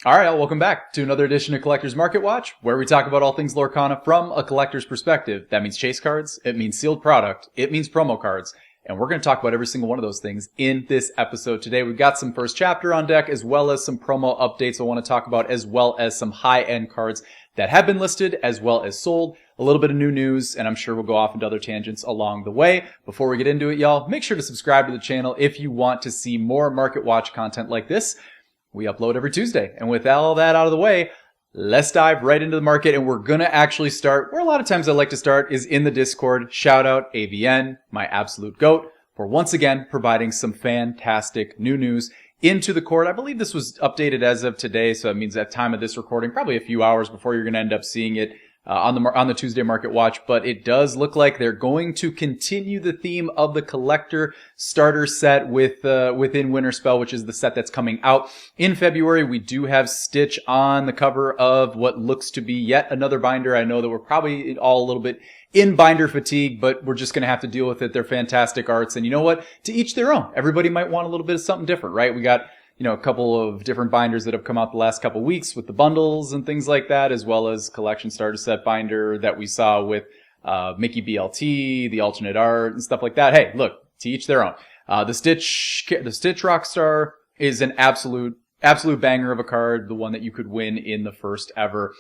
All right, welcome back to another edition of Collector's Market Watch, where we talk about all things Lorcana from a collector's perspective. That means chase cards, it means sealed product, it means promo cards, and we're going to talk about every single one of those things in this episode today. We've got some first chapter on deck, as well as some promo updates I want to talk about, as well as some high-end cards that have been listed, as well as sold. A little bit of new news, and I'm sure we'll go off into other tangents along the way. Before we get into it, y'all, make sure to subscribe to the channel if you want to see more Market Watch content like this. We upload every Tuesday. And with all that out of the way, let's dive right into the market. And we're going to actually start where a lot of times I like to start is in the Discord. Shout out AVN, my absolute GOAT, for once again providing some fantastic new news into the court. I believe this was updated as of today, so that means at time of this recording, probably a few hours before you're going to end up seeing it on the Tuesday Market Watch. But it does look like they're going to continue the theme of the collector starter set within Winterspell, which is the set that's coming out in February. We do have Stitch on the cover of what looks to be yet another binder. I know that we're probably all a little bit in binder fatigue, but we're just going to have to deal with it. They're fantastic arts, and you know what? To each their own. Everybody might want a little bit of something different, right? We got a couple of different binders that have come out the last couple of weeks with the bundles and things like that, as well as collection starter set binder that we saw with Mickey BLT, the alternate art and stuff like that. Hey, look, to each their own. The Stitch Rockstar is an absolute banger of a card, the one that you could win in the first ever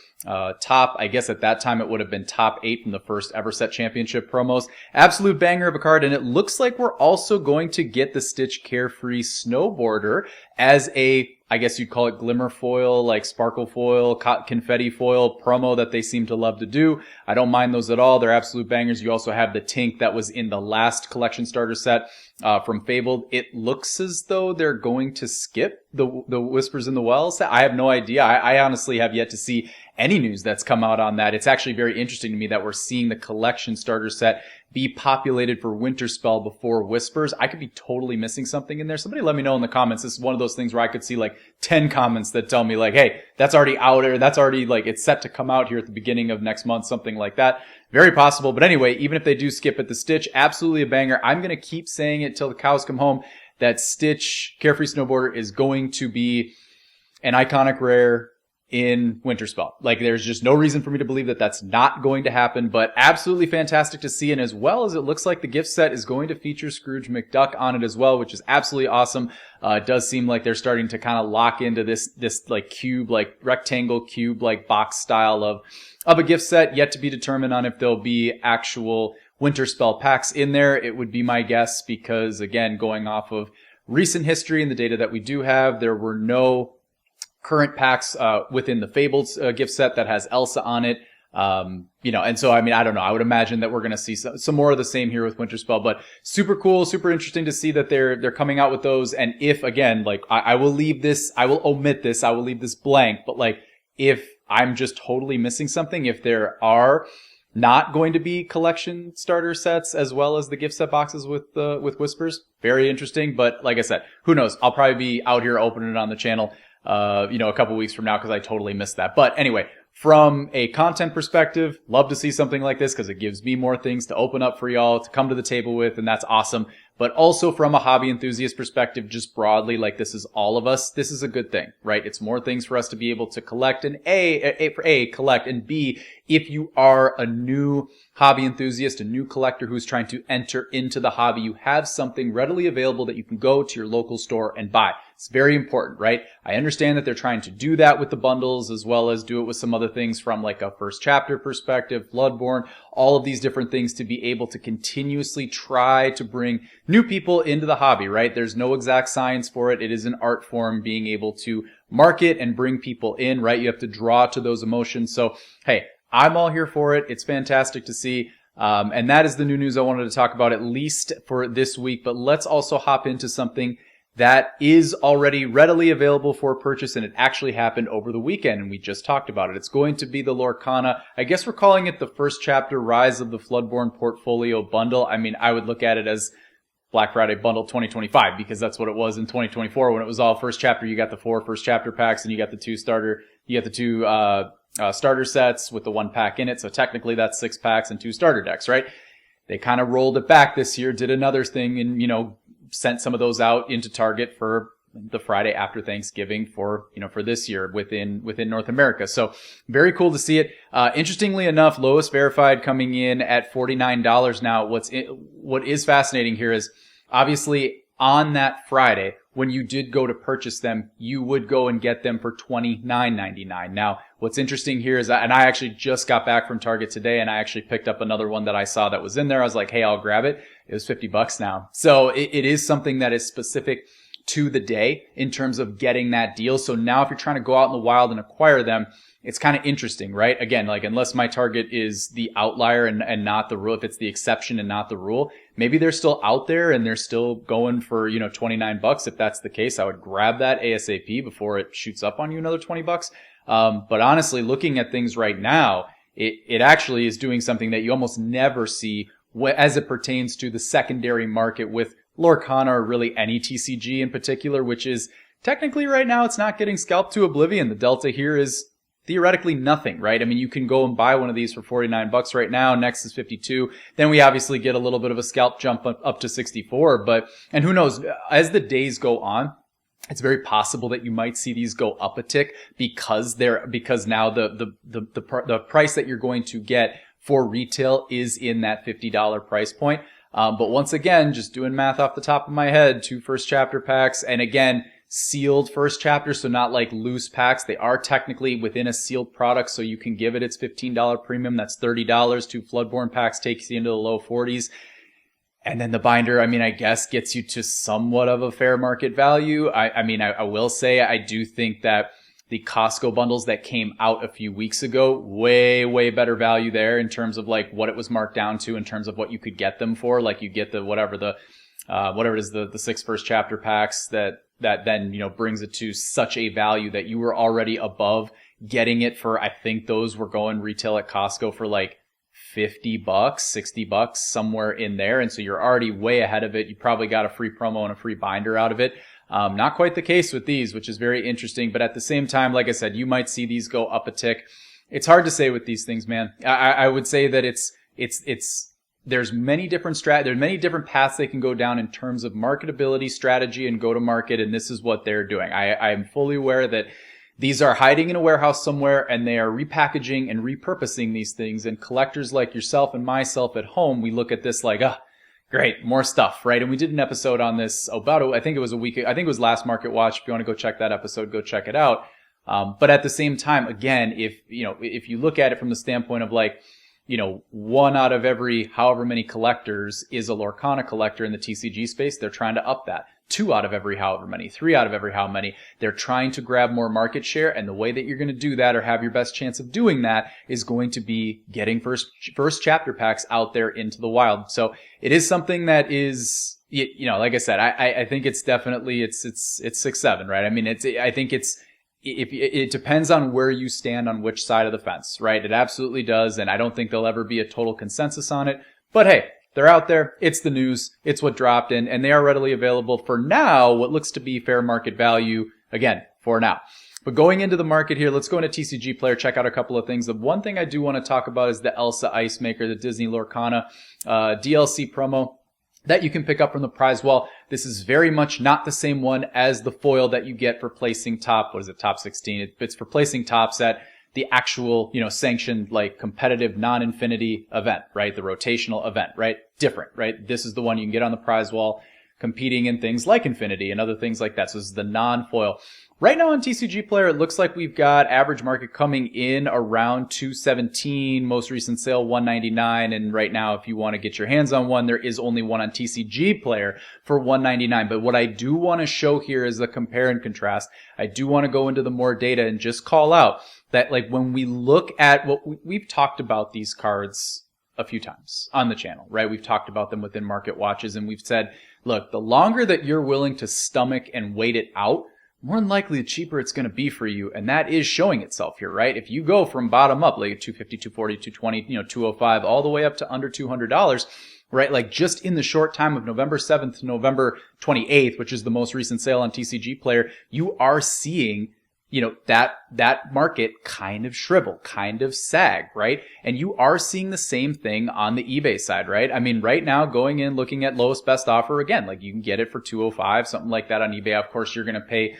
top. I guess at that time it would have been top 8 from the first ever set championship promos. Absolute banger of a card, and it looks like we're also going to get the Stitch Carefree Snowboarder as a, I guess you'd call it glimmer foil, like sparkle foil, confetti foil promo that they seem to love to do. I don't mind those at all. They're absolute bangers. You also have the Tink that was in the last collection starter set from Fabled. It looks as though they're going to skip the Whispers in the Well set. I have no idea. I honestly have yet to see any news that's come out on that. It's actually very interesting to me that we're seeing the collection starter set be populated for Winterspell before Whispers. I could be totally missing something in there. Somebody let me know in the comments. This is one of those things where I could see like 10 comments that tell me like, hey, that's already out, or that's already like, it's set to come out here at the beginning of next month, something like that. Very possible. But anyway, even if they do skip it, the Stitch, absolutely a banger. I'm going to keep saying it till the cows come home that Stitch Carefree Snowboarder is going to be an iconic rare in Winterspell. Like, there's just no reason for me to believe that that's not going to happen, but absolutely fantastic to see. And as well as it looks like the gift set is going to feature Scrooge McDuck on it as well, which is absolutely awesome. It does seem like they're starting to kind of lock into this like cube, like rectangle cube, like box style of a gift set. Yet to be determined on if there'll be actual Winterspell packs in there. It would be my guess because, again, going off of recent history and the data that we do have, there were no current packs within the Fabled gift set that has Elsa on it. And so, I mean, I don't know. I would imagine that we're going to see some more of the same here with Winterspell, but super cool, super interesting to see that they're coming out with those. And if, again, like, I will leave this, I will omit this, I will leave this blank, but like, if I'm just totally missing something, if there are not going to be collection starter sets as well as the gift set boxes with Whispers, very interesting. But like I said, who knows? I'll probably be out here opening it on the channel a couple weeks from now because I totally missed that. But anyway, from a content perspective, love to see something like this because it gives me more things to open up for y'all to come to the table with, and that's awesome. But also from a hobby enthusiast perspective, just broadly, like, this is all of us. This is a good thing, right? It's more things for us to be able to collect, and collect, and B, if you are a new hobby enthusiast, a new collector who's trying to enter into the hobby, you have something readily available that you can go to your local store and buy. It's very important, right? I understand that they're trying to do that with the bundles as well as do it with some other things from like a first chapter perspective, Bloodborne, all of these different things to be able to continuously try to bring new people into the hobby, right? There's no exact science for it. It is an art form, being able to market and bring people in, right? You have to draw to those emotions. So, hey, I'm all here for it. It's fantastic to see. And that is the new news I wanted to talk about, at least for this week. But let's also hop into something that is already readily available for purchase, and it actually happened over the weekend, and we just talked about it. It's going to be the Lorcana. I guess we're calling it the first chapter Rise of the Floodborne Portfolio Bundle. I mean, I would look at it as Black Friday Bundle 2025 because that's what it was in 2024 when it was all first chapter. You got the 4 first chapter packs, and you got the two starter sets with the 1 pack in it. So technically that's 6 packs and 2 starter decks, right? They kind of rolled it back this year, did another thing, and, sent some of those out into Target for the Friday after Thanksgiving for this year within North America. So very cool to see it. Interestingly enough, lowest verified coming in at $49 now. What is fascinating here is obviously on that Friday, when you did go to purchase them, you would go and get them for $29.99. Now, what's interesting here is, and I actually just got back from Target today, and I actually picked up another one that I saw that was in there. I was like, hey, I'll grab it. It was $50 now. So it is something that is specific to the day in terms of getting that deal. So now if you're trying to go out in the wild and acquire them, it's kind of interesting, right? Again, like unless my target is the outlier and not the rule, if it's the exception and not the rule, maybe they're still out there and they're still going for, $29. If that's the case, I would grab that ASAP before it shoots up on you another $20. But honestly, looking at things right now, it actually is doing something that you almost never see as it pertains to the secondary market with Lorcana or really any TCG in particular, which is technically right now it's not getting scalped to oblivion. The delta here is theoretically nothing, right? I mean, you can go and buy one of these for $49 right now. Next is $52. Then we obviously get a little bit of a scalp jump up to $64. And who knows, as the days go on, it's very possible that you might see these go up a tick because now the price that you're going to get for retail is in that $50 price point. But once again, just doing math off the top of my head, 2 first chapter packs, and again, sealed first chapter, so not like loose packs. They are technically within a sealed product, so you can give it its $15 premium. That's $30. 2 Floodborne packs takes you into the low 40s. And then the binder, I guess gets you to somewhat of a fair market value. I will say I do think that the Costco bundles that came out a few weeks ago, way, way better value there in terms of like what it was marked down to in terms of what you could get them for. Like you get whatever it is, the 6 first chapter packs that then, brings it to such a value that you were already above getting it for, I think those were going retail at Costco for like $50, $60, somewhere in there. And so you're already way ahead of it. You probably got a free promo and a free binder out of it. Not quite the case with these, which is very interesting. But at the same time, like I said, you might see these go up a tick. It's hard to say with these things, man. I would say that there's many different there's many different paths they can go down in terms of marketability, strategy, and go to market. And this is what they're doing. I am fully aware that these are hiding in a warehouse somewhere and they are repackaging and repurposing these things. And collectors like yourself and myself at home, we look at this like, great, more stuff, right? And we did an episode on this I think it was last Market Watch. If you want to go check that episode, go check it out. But at the same time, again, if you look at it from the standpoint of like, 1 out of every however many collectors is a Lorcana collector in the TCG space, they're trying to up that. 2 out of every however many, 3 out of every how many. They're trying to grab more market share, and the way that you're going to do that or have your best chance of doing that is going to be getting first chapter packs out there into the wild. So it is something that is, like I said, I think it's definitely, it's 6-7, right? I think it depends on where you stand on which side of the fence, right? It absolutely does, and I don't think there'll ever be a total consensus on it. But hey, they're out there. It's the news. It's what dropped in, and they are readily available for now, what looks to be fair market value, again, for now. But going into the market here, let's go into TCG Player, check out a couple of things. The one thing I do want to talk about is the Elsa Ice Maker, the Disney Lorcana DLC promo that you can pick up from the prize wall. This is very much not the same one as the foil that you get for placing top 16. It's for placing tops at the actual, sanctioned, like competitive non-infinity event, right? The rotational event, right? Different, right? This is the one you can get on the prize wall competing in things like infinity and other things like that. So this is the non-foil. Right now on TCG Player, it looks like we've got average market coming in around 217, most recent sale 199, and right now if you want to get your hands on one, there is only one on TCG Player for 199. But what I do want to show here is the compare and contrast. I do want to go into the more data and just call out that like when we look at what we've talked about these cards a few times on the channel, right? We've talked about them within Market Watches and we've said, look, the longer that you're willing to stomach and wait it out, more than likely the cheaper it's going to be for you. And that is showing itself here, right? If you go from bottom up, like 250, 240, 220, 205, all the way up to under $200, right? Like just in the short time of November 7th to November 28th, which is the most recent sale on TCG Player, you are seeing that market kind of shrivel, kind of sag, right? And you are seeing the same thing on the eBay side, right? I mean, right now going in, looking at lowest best offer, again, like you can get it for 205, something like that on eBay. Of course, you're going to pay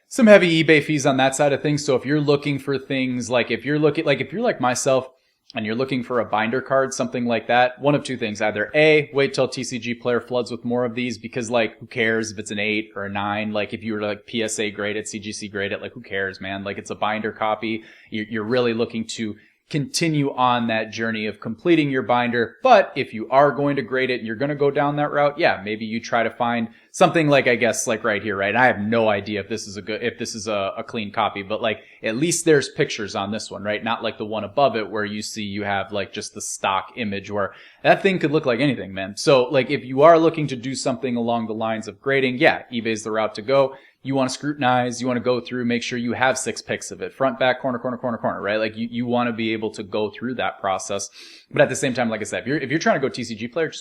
some heavy eBay fees on that side of things. So if you're looking for things like, if you're like myself and you're looking for a binder card, something like that, one of two things: either A, wait till TCG Player floods with more of these, because like, who cares if it's an 8 or a 9? Like, if you were to like PSA grade it, CGC grade it, like, who cares, man? Like, it's a binder copy. You're really looking to continue on that journey of completing your binder. But if you are going to grade it and you're going to go down that route, yeah, maybe you try to find something like, I guess, like right here, right? I have no idea if this is a clean copy, but like, at least there's pictures on this one, right? Not like the one above it where you have like just the stock image, where that thing could look like anything, man. So like, if you are looking to do something along the lines of grading, yeah, eBay's the route to go. You want to scrutinize, you want to go through, make sure you have 6 pics of it, front, back, corner, right? Like, you want to be able to go through that process. But at the same time, like I said, if you're trying to go TCG Player,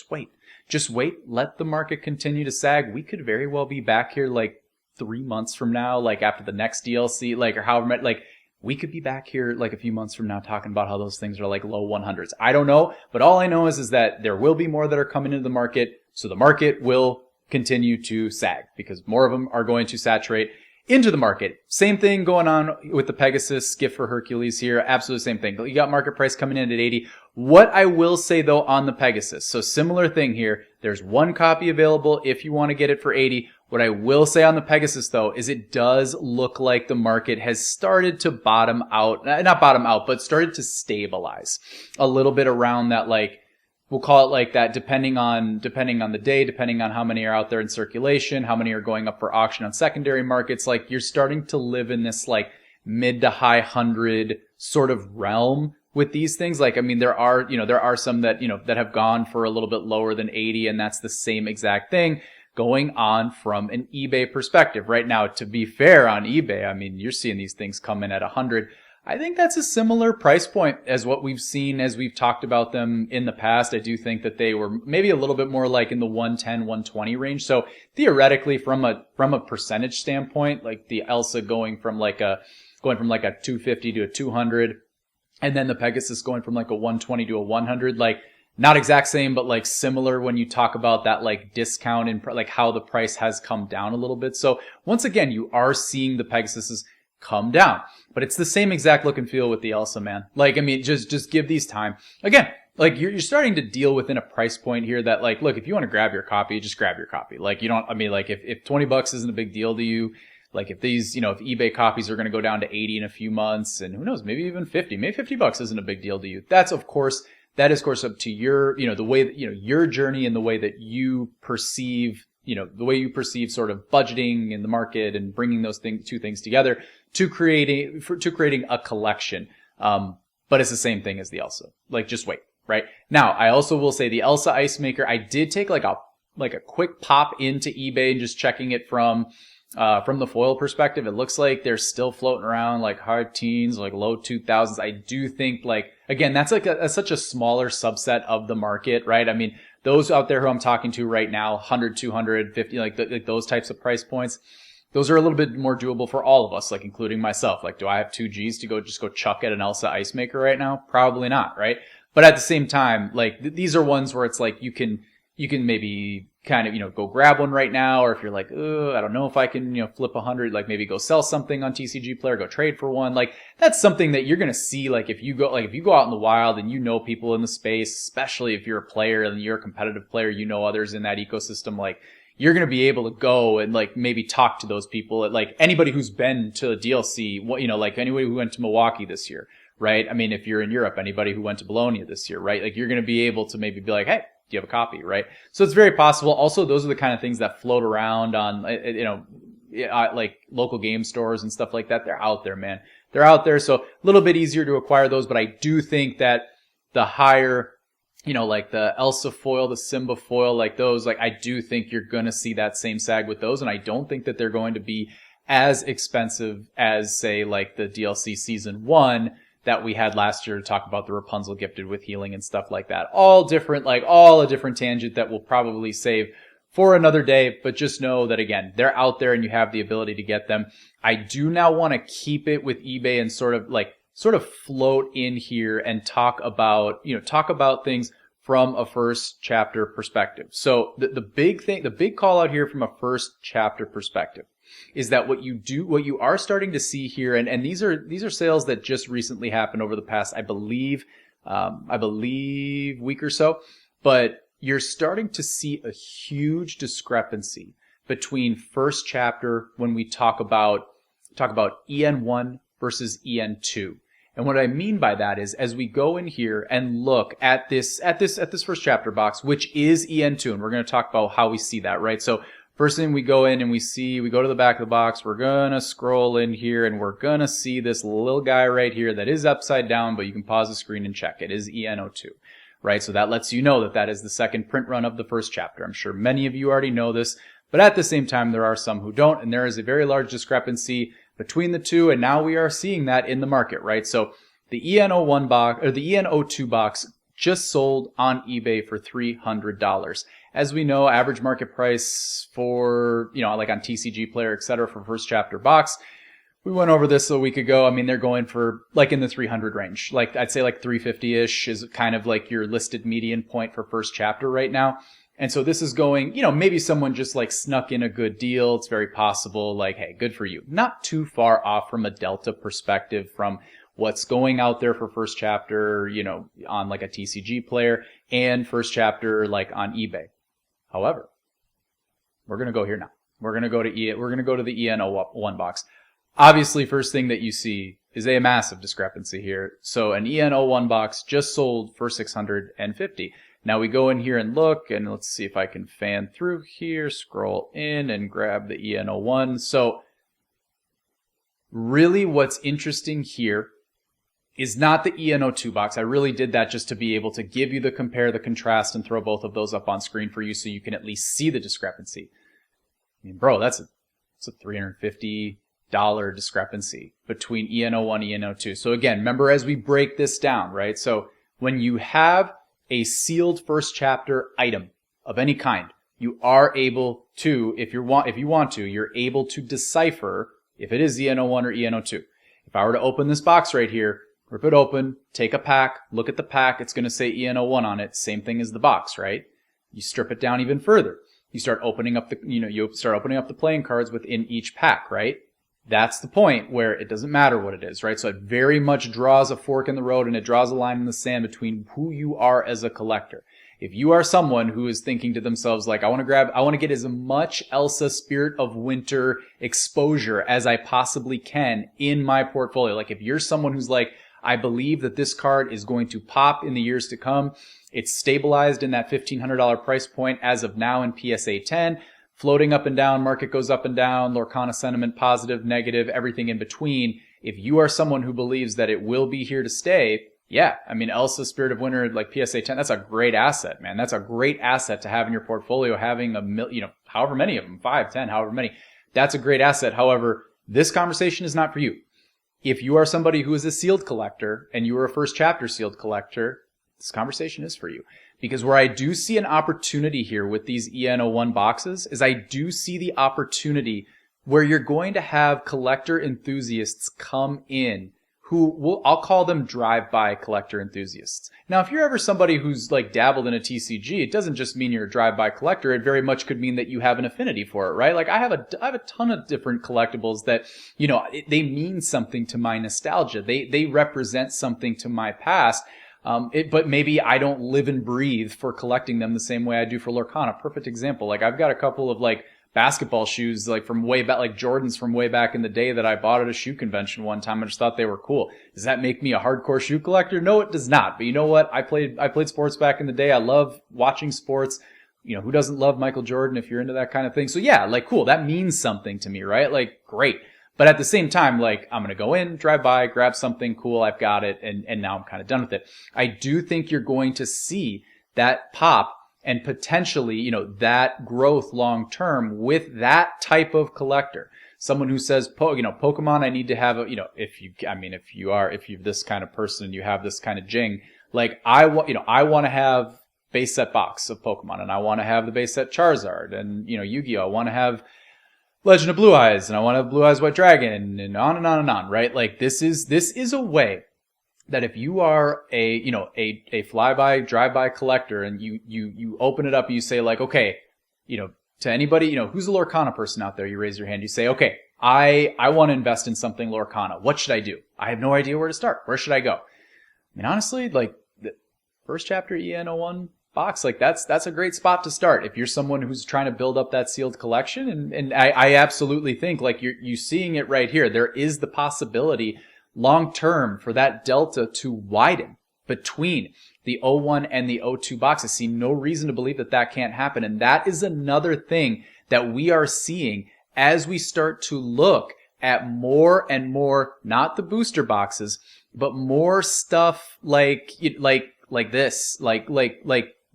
just wait, let the market continue to sag. We could very well be back here like 3 months from now, like after the next DLC, like, or however, like, we could be back here like a few months from now talking about how those things are like low 100s. I don't know, but all I know is that there will be more that are coming into the market, so the market will continue to sag because more of them are going to saturate into the market. Same thing going on with the Pegasus Skiff for Hercules here. Absolutely same thing. You got market price coming in at 80. What I will say though on the Pegasus, so similar thing here. There's one copy available if you want to get it for 80. What I will say on the Pegasus though is it does look like the market has started to bottom out, not bottom out, but started to stabilize a little bit around that, like, we'll call it like that, depending on the day, depending on how many are out there in circulation, how many are going up for auction on secondary markets. Like, you're starting to live in this like mid to high 100 sort of realm with these things. Like, I mean, there are some that, that have gone for a little bit lower than 80, and that's the same exact thing going on from an eBay perspective. Right now, to be fair on eBay, I mean, you're seeing these things come in at 100. I think that's a similar price point as what we've seen as we've talked about them in the past. I do think that they were maybe a little bit more like in the 110, 120 range. So theoretically, from a percentage standpoint, like the Elsa going from like a 250 to a 200, and then the Pegasus going from like a 120 to a 100, like not exact same, but like similar when you talk about that like discount and like how the price has come down a little bit. So once again, you are seeing the Pegasuses come down, but it's the same exact look and feel with the Elsa, man. Like, I mean, just give these time. Again, like, you're starting to deal within a price point here that, like, look, if you want to grab your copy, just grab your copy. Like, you don't, I mean, like, if $20 isn't a big deal to you, like, if these, if eBay copies are going to go down to 80 in a few months, and who knows, maybe even 50, maybe $50 isn't a big deal to you. That is of course up to your, the way that, your journey and the way that you perceive, the way you perceive sort of budgeting in the market and bringing those two things together to creating a collection. But it's the same thing as the Elsa. Like, just wait, right? Now, I also will say the Elsa Ice Maker, I did take like a quick pop into eBay and just checking it from the foil perspective. It looks like they're still floating around like high teens, like low 2000s. I do think, like, again, that's like such a smaller subset of the market, right? I mean, those out there who I'm talking to right now, 100, 200, 50, like those types of price points, those are a little bit more doable for all of us, like including myself. Like, do I have 2 G's to go chuck at an Elsa Ice Maker right now? Probably not, right? But at the same time, like, these are ones where it's like you can maybe kind of, go grab one right now, or if you're like, I don't know if I can, flip 100, like maybe go sell something on TCG Player, go trade for one. Like, that's something that you're going to see, like, if you go out in the wild and people in the space, especially if you're a player and you're a competitive player, others in that ecosystem, like, you're going to be able to go and like maybe talk to those people, like anybody who's been to a DLC, like anybody who went to Milwaukee this year, right? I mean, if you're in Europe, anybody who went to Bologna this year, right? Like, you're going to be able to maybe be like, hey, do you have a copy, right? So it's very possible. Also, those are the kind of things that float around on, like local game stores and stuff like that. They're out there, man. They're out there. So a little bit easier to acquire those, but I do think that the higher, like the Elsa foil, the Simba foil, like those, like, I do think you're going to see that same sag with those. And I don't think that they're going to be as expensive as, say, like the DLC season 1 that we had last year to talk about the Rapunzel gifted with healing and stuff like that. All a different tangent that we'll probably save for another day, but just know that again, they're out there and you have the ability to get them. I do now want to keep it with eBay and sort of float in here and talk about things from a first chapter perspective. So the big call out here from a first chapter perspective is that what you are starting to see here, and these are sales that just recently happened over the past, I believe week or so, but you're starting to see a huge discrepancy between first chapter when we talk about EN1 versus EN2. And what I mean by that is, as we go in here and look at this first chapter box, which is EN2, and we're going to talk about how we see that, right? So first thing we go in and we go to the back of the box, we're going to scroll in here and we're going to see this little guy right here that is upside down, but you can pause the screen and check. It is EN02, right? So that lets you know that is the second print run of the first chapter. I'm sure many of you already know this, but at the same time, there are some who don't, and there is a very large discrepancy between the two, and now we are seeing that in the market, right? So the EN01 box, or the EN02 box, just sold on eBay for $300. As we know, average market price for, like on TCG Player, etc., for first chapter box, we went over this a week ago. I mean, they're going for like in the 300 range. Like I'd say like 350-ish is kind of like your listed median point for first chapter right now. And so this is going, maybe someone just like snuck in a good deal. It's very possible, like, hey, good for you. Not too far off from a delta perspective from what's going out there for first chapter, on like a TCG Player, and first chapter like on eBay. However, we're going to go here now. We're going to go to the EN01 box. Obviously, first thing that you see is a massive discrepancy here. So an EN01 box just sold for $650. Now we go in here and look, and let's see if I can fan through here, scroll in and grab the EN01. So really what's interesting here is not the EN02 box. I really did that just to be able to give you the compare, the contrast, and throw both of those up on screen for you so you can at least see the discrepancy. I mean, bro, that's a $350 discrepancy between EN01 and EN02. So again, remember as we break this down, right? So when you have a sealed first chapter item of any kind, you are able to, if you want to, you're able to decipher if it is EN01 or EN02. If I were to open this box right here, rip it open, take a pack, look at the pack, it's going to say EN01 on it, same thing as the box, right? You strip it down even further. You start opening up the playing cards within each pack, right? That's the point where it doesn't matter what it is, right? So it very much draws a fork in the road and it draws a line in the sand between who you are as a collector. If you are someone who is thinking to themselves, like, I want to get as much Elsa Spirit of Winter exposure as I possibly can in my portfolio. Like if you're someone who's like, I believe that this card is going to pop in the years to come. It's stabilized in that $1,500 price point as of now in PSA 10. Floating up and down, market goes up and down, Lorcana sentiment, positive, negative, everything in between. If you are someone who believes that it will be here to stay, yeah, I mean, Elsa Spirit of Winter, like PSA 10, that's a great asset, man. That's a great asset to have in your portfolio, having however many of them, 5, 10, however many. That's a great asset. However, this conversation is not for you. If you are somebody who is a sealed collector and you are a first chapter sealed collector, this conversation is for you. Because where I do see an opportunity here with these EN01 boxes is I do see the opportunity where you're going to have collector enthusiasts come in who I'll call them drive-by collector enthusiasts. Now, if you're ever somebody who's like dabbled in a TCG, it doesn't just mean you're a drive-by collector. It very much could mean that you have an affinity for it, right? Like I have a ton of different collectibles that, they mean something to my nostalgia. They represent something to my past. But maybe I don't live and breathe for collecting them the same way I do for Lorcana. Perfect example. Like I've got a couple of like basketball shoes like from way back, like Jordans from way back in the day that I bought at a shoe convention one time. I just thought they were cool. Does that make me a hardcore shoe collector? No, it does not. But you know what? I played sports back in the day. I love watching sports. Who doesn't love Michael Jordan if you're into that kind of thing? So yeah, like cool. That means something to me, right? Like great. But at the same time, like, I'm going to go in, drive by, grab something cool, I've got it, and now I'm kind of done with it. I do think you're going to see that pop and potentially, that growth long term with that type of collector. Someone who says, Pokemon, I need to have if you're this kind of person and you have this kind of jing, like, I want to have base set box of Pokemon, and I want to have the base set Charizard, and Yu-Gi-Oh! I want to have Legend of Blue Eyes, and I want to have Blue Eyes White Dragon, and on and on and on, right? Like this is a way that if you are a flyby, drive-by collector, and you open it up and you say like, okay, to anybody, who's a Lorcana person out there, you raise your hand, you say, okay, I want to invest in something Lorcana. What should I do? I have no idea where to start. Where should I go? I mean, honestly, like the first chapter EN01 box, like that's a great spot to start if you're someone who's trying to build up that sealed collection. And I absolutely think like you're seeing it right here. There is the possibility long term for that delta to widen between the 01 and the 02 box. I see no reason to believe that can't happen. And that is another thing that we are seeing as we start to look at more and more, not the booster boxes, but more stuff like this, like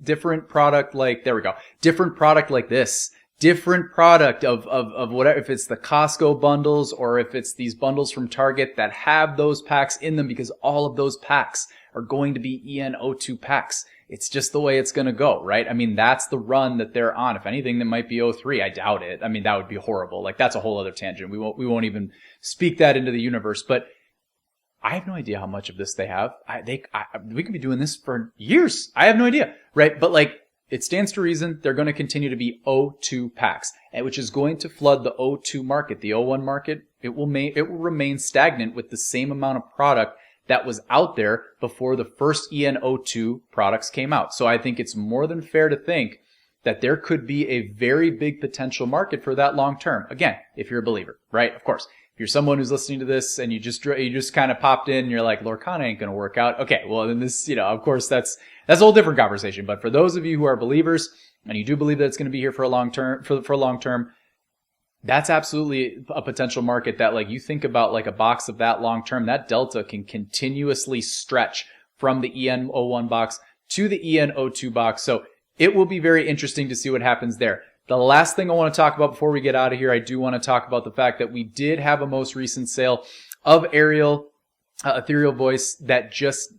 different product, like, there we go. Different product like this. Different product of whatever, if it's the Costco bundles or if it's these bundles from Target that have those packs in them, because all of those packs are going to be EN02 packs. It's just the way it's going to go, right? I mean, that's the run that they're on. If anything, that might be 03. I doubt it. I mean, that would be horrible. Like, that's a whole other tangent. We won't even speak that into the universe, but I have no idea how much of this they have. We could be doing this for years. I have no idea, right? But like, it stands to reason they're going to continue to be 02 packs, which is going to flood the 02 market. The 01 market, it will remain stagnant with the same amount of product that was out there before the first EN02 products came out. So I think it's more than fair to think that there could be a very big potential market for that long term. Again, if you're a believer, right? Of course. If you're someone who's listening to this and you just kind of popped in and you're like, Lorcana ain't going to work out. Okay, well then this, of course that's a whole different conversation. But for those of you who are believers and you do believe that it's going to be here for a long term, that's absolutely a potential market that, like, you think about like a box of that long term, that delta can continuously stretch from the EN01 box to the EN02 box. So it will be very interesting to see what happens there. The last thing I want to talk about before we get out of here, I do want to talk about the fact that we did have a most recent sale of Ethereal Voice that just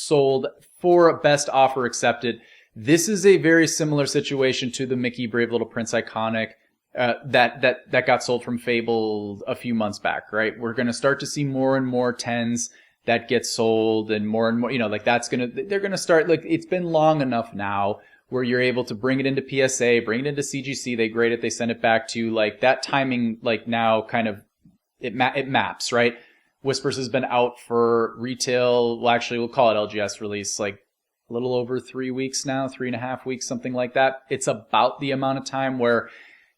sold for best offer accepted. This is a very similar situation to the Mickey Brave Little Prince Iconic that got sold from Fable a few months back, right? We're going to start to see more and more 10s that get sold, and more, like they're going to start, like, it's been long enough now where you're able to bring it into PSA, bring it into CGC, they grade it, they send it back to you. Like, that timing, like, now kind of, it maps, right? Whispers has been out for retail, well, actually, we'll call it LGS release, like a little over 3 weeks now, 3.5 weeks, something like that. It's about the amount of time where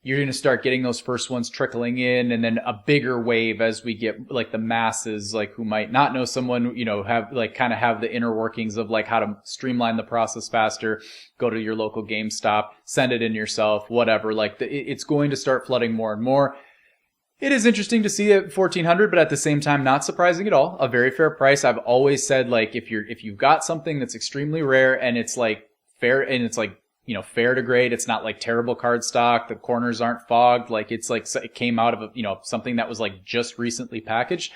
you're going to start getting those first ones trickling in, and then a bigger wave as we get like the masses, like, who might not know someone, have like kind of have the inner workings of like how to streamline the process faster, go to your local GameStop, send it in yourself, whatever. Like, it's going to start flooding more and more. It is interesting to see it $1,400, but at the same time, not surprising at all. A very fair price. I've always said, like, if you've got something that's extremely rare and it's like fair, and it's like, fair to grade, it's not like terrible card stock, the corners aren't fogged, like it's like it came out of something that was like just recently packaged.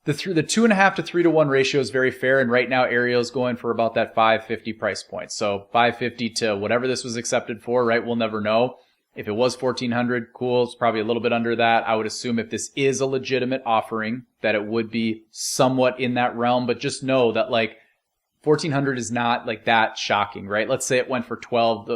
The 2.5 to 3 to 1 ratio is very fair, and right now Ariel's going for about that $550 price point. So $550 to whatever this was accepted for, right? We'll never know. If it was $1,400, cool. It's probably a little bit under that. I would assume if this is a legitimate offering, that it would be somewhat in that realm. But just know that, like, $1,400 is not like that shocking, right? Let's say it went for 12,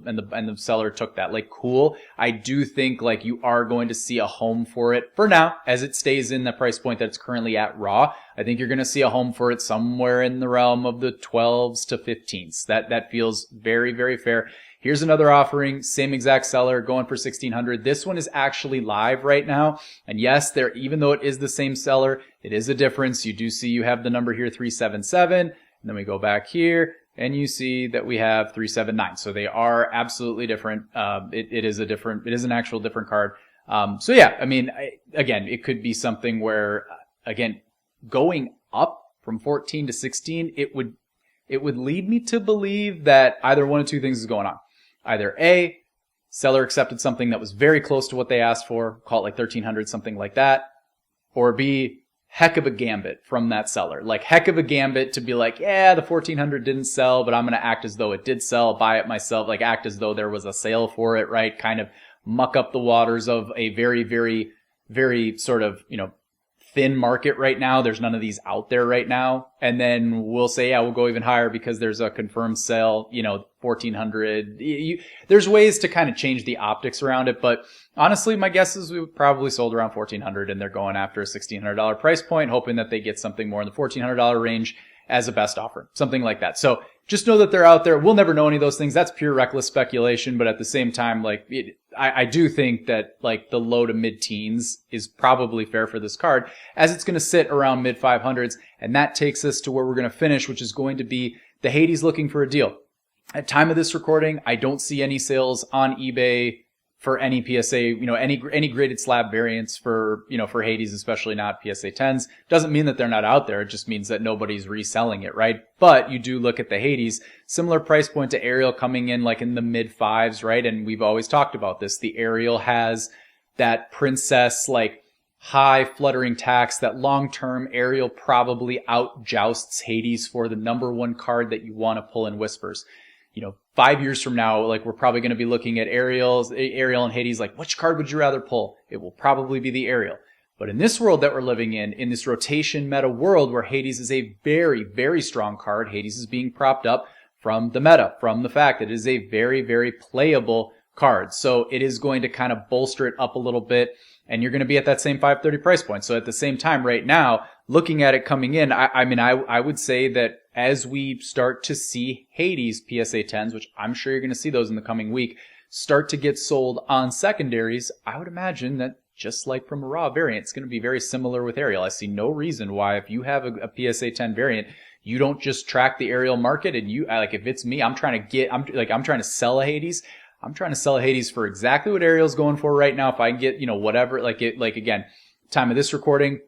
and the seller took that. Like, cool. I do think, like, you are going to see a home for it for now, as it stays in the price point that it's currently at raw. I think you're going to see a home for it somewhere in the realm of the 12s to 15s. That feels very, very fair. Here's another offering, same exact seller, going for $1,600. This one is actually live right now. And yes, even though it is the same seller, it is a difference. You do see you have the number here, 377. And then we go back here and you see that we have 379. So they are absolutely different. It is an actual different card. So yeah, I mean, again, it could be something where, again, going up from 14 to 16, it would lead me to believe that either one of two things is going on. Either A, seller accepted something that was very close to what they asked for, call it like $1,300, something like that. Or B, heck of a gambit from that seller. Like heck of a gambit to be like, yeah, the 1400 didn't sell, but I'm going to act as though it did sell, buy it myself, like act as though there was a sale for it, right? Kind of muck up the waters of a very, very, very sort of, thin market right now. There's none of these out there right now. And then we'll say, yeah, we'll go even higher because there's a confirmed sale, 1400. There's ways to kind of change the optics around it. But honestly, my guess is we probably sold around 1400 and they're going after a $1,600 price point, hoping that they get something more in the $1,400 range as a best offer, something like that. So just know that they're out there. We'll never know any of those things. That's pure reckless speculation. But at the same time, I do think that like the low to mid teens is probably fair for this card, as it's going to sit around mid 500s. And that takes us to where we're going to finish, which is going to be the Hades looking for a deal. At time of this recording, I don't see any sales on eBay for any PSA, any graded slab variants for Hades, especially not PSA 10s. Doesn't mean that they're not out there. It just means that nobody's reselling it, right? But you do look at the Hades, similar price point to Ariel, coming in like in the mid fives, right? And we've always talked about this. The Ariel has that princess, like high fluttering tax. That long-term Ariel probably outjousts Hades for the number one card that you want to pull in Whispers. 5 years from now, like we're probably going to be looking at Ariel and Hades, like which card would you rather pull? It will probably be the Ariel. But in this world that we're living in this rotation meta world where Hades is a very, very strong card, Hades is being propped up from the meta, from the fact that it is a very, very playable card. So it is going to kind of bolster it up a little bit, and you're going to be at that same 530 price point. So at the same time right now, looking at it coming in, I would say that as we start to see Hades PSA 10s, which I'm sure you're going to see those in the coming week, start to get sold on secondaries, I would imagine that just like from a raw variant, it's going to be very similar with Ariel. I see no reason why, if you have a PSA 10 variant, you don't just track the Ariel market and if it's me, I'm trying to sell a Hades. I'm trying to sell a Hades for exactly what Ariel's going for right now. If I can get, whatever, again, time of this recording,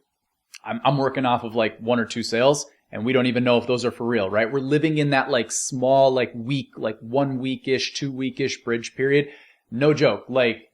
I'm working off of like 1 or 2 sales. And we don't even know if those are for real, right? We're living in that like small, like week, like 1 week-ish, 2 week-ish bridge period. No joke. Like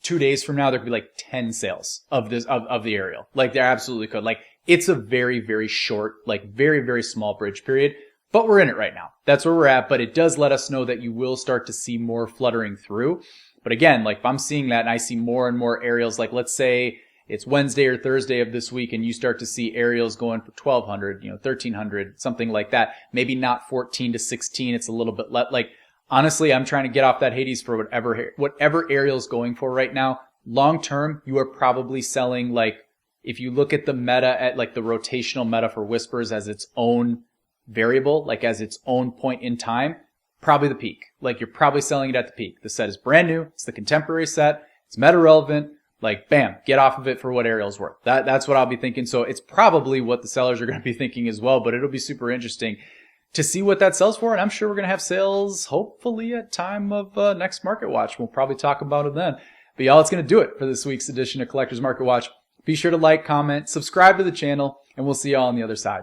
2 days from now, there could be like 10 sales of the Ariel. Like there absolutely could. Like it's a very, very short, like very, very small bridge period, but we're in it right now. That's where we're at. But it does let us know that you will start to see more fluttering through. But again, like if I'm seeing that and I see more and more Ariels, like let's say it's Wednesday or Thursday of this week and you start to see Ariels going for 1,200, 1,300, something like that. Maybe not 14 to 16. It's a little bit like, honestly, I'm trying to get off that Hades for whatever Ariel's going for right now. Long term, you are probably selling, like, if you look at the meta, at like the rotational meta for Whispers as its own variable, like as its own point in time, probably the peak. Like you're probably selling it at the peak. The set is brand new. It's the contemporary set. It's meta relevant. Like, bam, get off of it for what Ariel's worth. That's what I'll be thinking. So it's probably what the sellers are going to be thinking as well, but it'll be super interesting to see what that sells for. And I'm sure we're going to have sales hopefully at time of next Market Watch. We'll probably talk about it then. But y'all, it's going to do it for this week's edition of Collectors Market Watch. Be sure to like, comment, subscribe to the channel, and we'll see y'all on the other side.